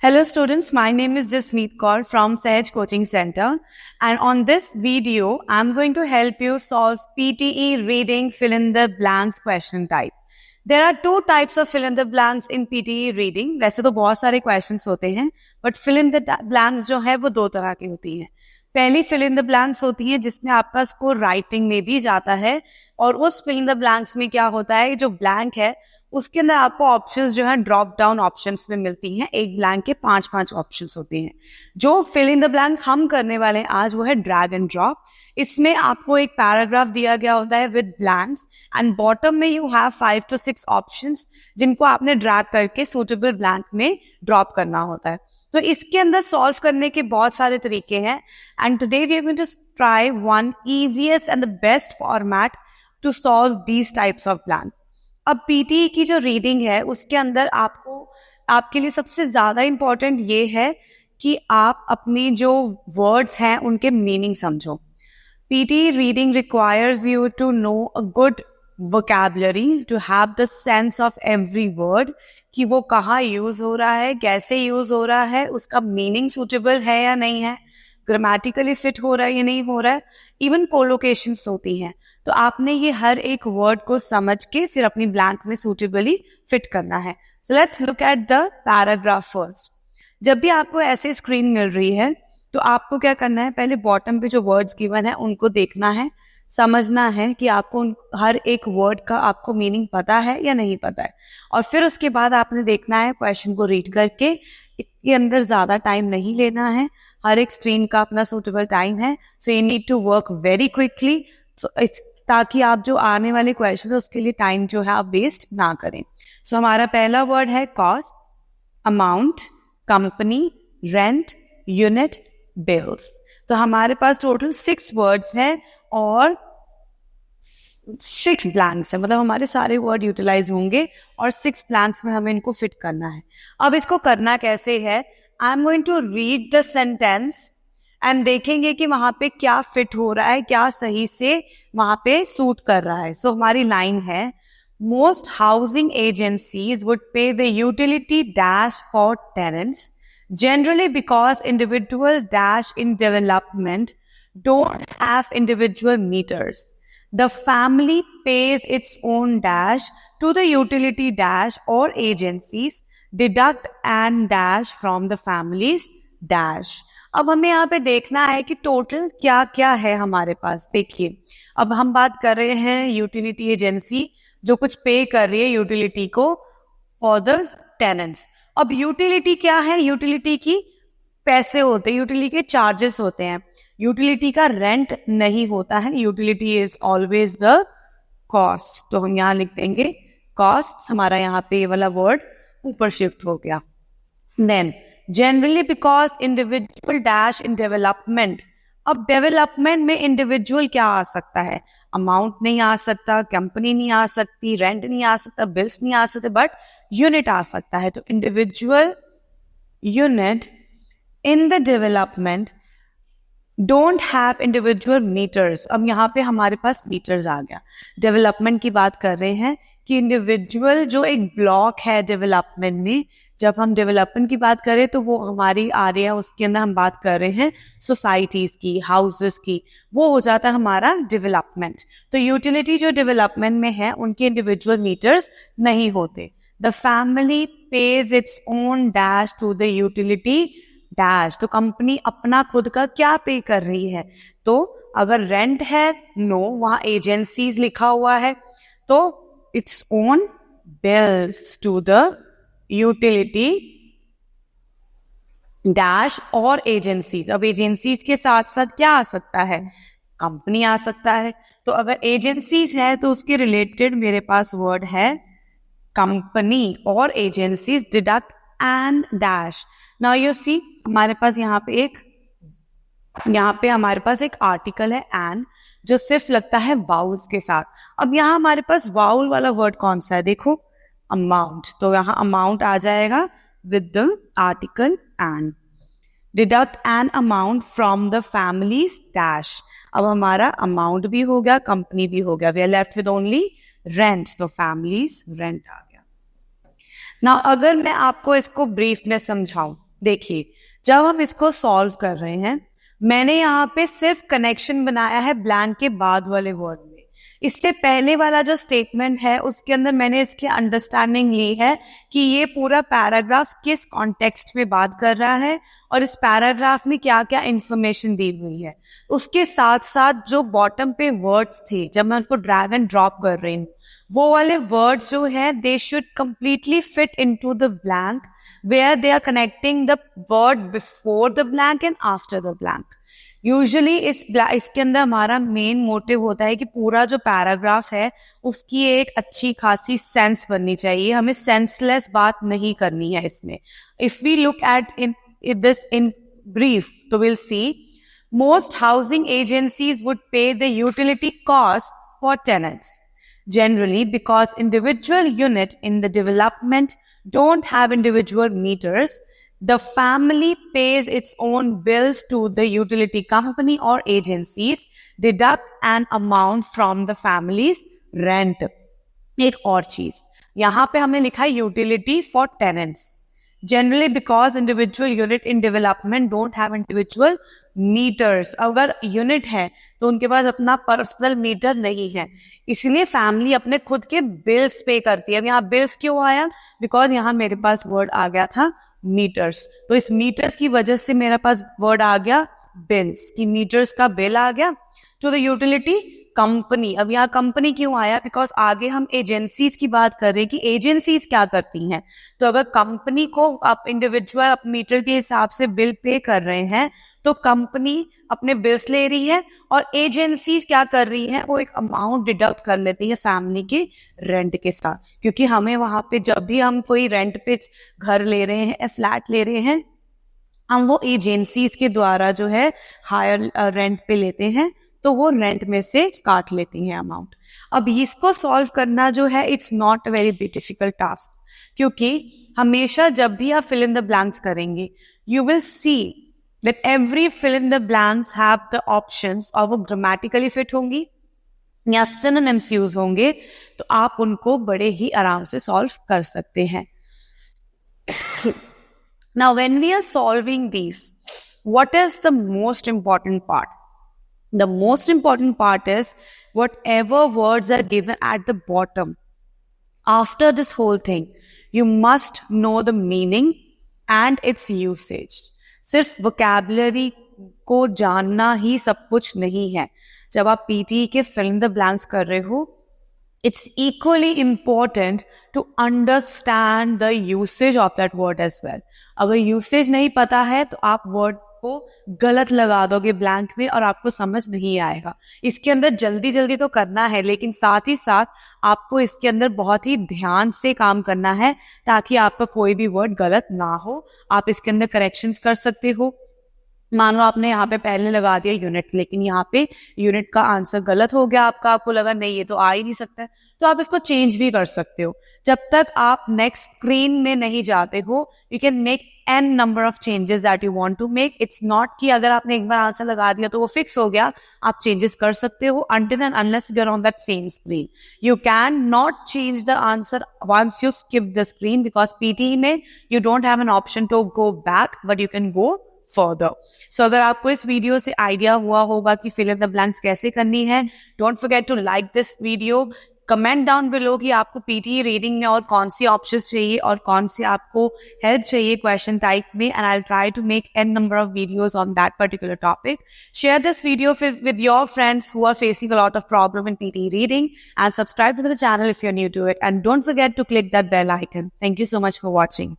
Hello students, my name is Jasmeet Kaur from Sahaj Coaching Center, and on this video I'm going to help you solve PTE reading fill in the blanks question type. There are two types of fill in the blanks in PTE reading. वैसे तो बहुत सारे questions होते हैं, but fill in the blanks जो है वो दो तरह की होती है. पहली fill in the blanks होती है जिसमें आपका स्कोर राइटिंग में भी जाता है, और उस fill in the blanks में क्या होता है, जो ब्लैंक है उसके अंदर आपको ऑप्शंस जो है ड्रॉप डाउन ऑप्शंस में मिलती हैं. एक ब्लैंक के 5 ऑप्शंस होते हैं. जो फिल इन द ब्लैंक्स हम करने वाले हैं आज वो है ड्रैग एंड ड्रॉप. इसमें आपको एक पैराग्राफ दिया गया होता है विद ब्लैंक्स, एंड बॉटम में यू हैव 5 to 6 ऑप्शंस जिनको आपने ड्रैग करके सूटेबल ब्लैंक में ड्रॉप करना होता है. तो इसके अंदर सॉल्व करने के बहुत सारे तरीके हैं, and today we are going to try one easiest and the best format to solve these types of blanks. अब पीटीई की जो रीडिंग है उसके अंदर आपके लिए सबसे ज्यादा इंपॉर्टेंट ये है कि आप अपनी जो वर्ड्स हैं उनके मीनिंग समझो. PTE reading requires you to know a good vocabulary, to have the sense of every word, कि वो कहाँ यूज हो रहा है, कैसे यूज हो रहा है, उसका मीनिंग सूटेबल है या नहीं है, ग्रामेटिकली फिट हो रहा है या नहीं हो रहा है. इवन कोलोकेशंस होती हैं, तो आपने ये हर एक वर्ड को समझ के फिर अपनी ब्लैंक में सूटेबली फिट करना है. So let's look at the paragraph first. जब भी आपको ऐसे स्क्रीन मिल रही है तो आपको क्या करना है, पहले बॉटम पे जो वर्ड्स गिवन है उनको देखना है, समझना है कि आपको हर एक वर्ड का आपको मीनिंग पता है या नहीं पता है, और फिर उसके बाद आपने देखना है क्वेश्चन को रीड करके. इसके अंदर ज्यादा टाइम नहीं लेना है, हर एक स्क्रीन का अपना सूटेबल टाइम है. So you need to work very quickly, ताकि आप जो आने वाले क्वेश्चन है उसके लिए टाइम जो है आप वेस्ट ना करें. सो हमारा पहला वर्ड है cost, amount, company, rent, unit, bills. तो हमारे पास टोटल 6 वर्ड्स हैं और 6 ब्लैंक्स है, मतलब हमारे सारे वर्ड यूटिलाइज होंगे और 6 ब्लैंक्स में हमें इनको फिट करना है. अब इसको करना कैसे है, I am going to read the sentence and देखेंगे कि वहां पे क्या फिट हो रहा है, क्या सही से वहां पे सूट कर रहा है. सो हमारी लाइन है, most housing agencies would pay the utility dash for tenants generally because individual dash in development don't have individual meters. The family pays its own dash to the utility dash और agencies deduct and dash from the families dash. अब हमें यहाँ पे देखना है कि total क्या क्या है हमारे पास. देखिए, अब हम बात कर रहे हैं यूटिलिटी एजेंसी जो कुछ पे कर रही है यूटिलिटी को फॉर द टेनेंट्स. अब यूटिलिटी क्या है, यूटिलिटी की पैसे होते हैं, यूटिलिटी के चार्जेस होते हैं, यूटिलिटी का रेंट नहीं होता है. Utility is always the cost. तो हम यहाँ लिख देंगे कॉस्ट. हमारा यहाँ पे ये वाला वर्ड ऊपर शिफ्ट हो गया. Then generally because individual dash in development. अब डेवलपमेंट में इंडिविजुअल क्या आ सकता है, अमाउंट नहीं आ सकता, कंपनी नहीं आ सकती, रेंट नहीं आ सकता, बिल्स नहीं आ सकते, बट यूनिट आ सकता है. तो individual unit in the development don't have individual meters. अब यहाँ पे हमारे पास मीटर्स आ गया. डेवलपमेंट की बात कर रहे हैं कि इंडिविजुअल जो एक ब्लॉक है डेवलपमेंट में, जब हम डेवलपमेंट की बात करें तो वो हमारी आ रही है, उसके अंदर हम बात कर रहे हैं सोसाइटीज की, हाउसेस की, वो हो जाता है हमारा डेवलपमेंट. तो यूटिलिटी जो डेवलपमेंट में है उनके इंडिविजुअल मीटर्स नहीं होते. The family pays its own dash to the utility dash. तो कंपनी अपना खुद का क्या पे कर रही है, तो अगर रेंट है नो, वहां एजेंसीज लिखा हुआ है, तो its own bills to the utility dash और एजेंसीज. अब एजेंसीज के साथ साथ क्या आ सकता है, कंपनी आ सकता है. तो अगर एजेंसीज है तो उसके रिलेटेड मेरे पास वर्ड है कंपनी और agencies deduct and dash. Now you see हमारे पास यहाँ पे हमारे पास एक आर्टिकल है एंड, जो सिर्फ लगता है वाउल्स के साथ. अब यहाँ हमारे पास वाउल वाला वर्ड कौन सा है, देखो अमाउंट. तो यहाँ अमाउंट आ जाएगा with the article and. Deduct an amount from the families dash. अब हमारा अमाउंट भी हो गया, कंपनी भी हो गया, we are left with only rent. तो फैमिलीज रेंट आ गया. ना अगर मैं आपको इसको ब्रीफ में समझाऊं, देखिए, जब हम इसको सॉल्व कर रहे हैं, मैंने यहाँ पे सिर्फ कनेक्शन बनाया है ब्लैंक के बाद वाले वर्ड में। इससे पहले वाला जो स्टेटमेंट है उसके अंदर मैंने इसकी अंडरस्टैंडिंग ली है कि ये पूरा पैराग्राफ किस कॉन्टेक्स्ट में बात कर रहा है और इस पैराग्राफ में क्या क्या इंफॉर्मेशन दी हुई है। उसके साथ साथ जो बॉटम पे वर्ड्स थे, जब मैं उनको ड्रैग एंड ड्रॉप कर रही हूँ, वो वाले वर्ड्स जो है they should completely fit into the blank where they are connecting the word before the blank and after the blank. Usually इसके अंदर हमारा मेन मोटिव होता है कि पूरा जो पैराग्राफ है उसकी एक अच्छी खासी सेंस बननी चाहिए, हमें सेंसलेस बात नहीं करनी है इसमें। If we look at in this in brief, तो will see most housing agencies would pay the utility cost for tenants generally because individual unit in the development don't have individual meters. The family pays its own bills to the utility company or agencies, deduct an amount from the family's rent. एक और चीज यहाँ पे हमने लिखा है utility for tenants. Generally because individual unit in development don't have individual meters. अगर unit है तो उनके पास अपना पर्सनल मीटर नहीं है, इसलिए फैमिली अपने खुद के बिल्स पे करती है। अब यहाँ बिल्स क्यों आया? बिकॉज यहाँ मेरे पास वर्ड आ गया था मीटर्स, तो इस मीटर्स की वजह से मेरे पास वर्ड आ गया बिल्स, की मीटर्स का बिल आ गया टू द यूटिलिटी कंपनी। अब यहाँ कंपनी क्यों आया? बिकॉज आगे हम एजेंसीज की बात कर रहे हैं कि एजेंसीज क्या करती हैं। तो अगर कंपनी को आप इंडिविजुअल मीटर के हिसाब से बिल पे कर रहे हैं तो कंपनी अपने बिल्स ले रही है और एजेंसीज क्या कर रही है, वो एक अमाउंट डिडक्ट कर लेती है फैमिली के रेंट के साथ, क्योंकि हमें वहां पे जब भी हम कोई रेंट पे घर ले रहे हैं, फ्लैट ले रहे हैं, हम वो एजेंसीज के द्वारा जो है हायर रेंट पे लेते हैं, तो वो रेंट में से काट लेती हैं अमाउंट। अब इसको सॉल्व करना जो है it's not a very difficult task, क्योंकि हमेशा जब भी आप फिल इन द ब्लैंक्स करेंगे you will see that every fill in the blanks have the options, और वो ग्रामेटिकली फिट होंगी या सिनोनिम्स यूज होंगे, तो आप उनको बड़े ही आराम से सॉल्व कर सकते हैं। Now when we are solving these, what is the most important part? The most important part is whatever words are given at the bottom. After this whole thing, you must know the meaning and its usage. सिर्फ vocabulary को जानना ही सब कुछ नहीं है। जब आप PTE के fill in the blanks कर रहे हो, it's equally important to understand the usage of that word as well. अगर usage नहीं पता है तो आप word को गलत लगा दोगे ब्लैंक में और आपको समझ नहीं आएगा। इसके अंदर जल्दी जल्दी तो करना है, लेकिन साथ ही साथ आपको इसके अंदर बहुत ही ध्यान से काम करना है ताकि आपका कोई भी वर्ड गलत ना हो। आप इसके अंदर करेक्शंस कर सकते हो। मान लो आपने यहाँ पे पहले लगा दिया यूनिट, लेकिन यहाँ पे यूनिट का आंसर गलत हो गया, आपको लगा नहीं ये तो आ ही नहीं सकता है, तो आप इसको चेंज भी कर सकते हो। जब तक आप नेक्स्ट स्क्रीन में नहीं जाते हो, you can make n number of changes that you want to make. It's not कि अगर आपने एक बार आंसर लगा दिया तो वो फिक्स हो गया, आप चेंजेस कर सकते हो until and unless you're on that same screen. You can not change the answer once you skip the screen because PTE में you don't have an option to go back, but you can go further. So अगर आपको इस video से idea हुआ होगा कि fill in the blanks कैसे करनी है, don't forget to like this video. Comment down below कि आपको PTE रीडिंग में और कौन सी ऑप्शंस चाहिए और कौन से आपको हेल्प चाहिए क्वेश्चन टाइप में, and I will try to make n number of videos on that particular topic. Share this video with your friends who are facing a lot of problem in PTE reading, and subscribe to the channel if you're new to it, and don't forget to click that bell icon. Thank you so much for watching.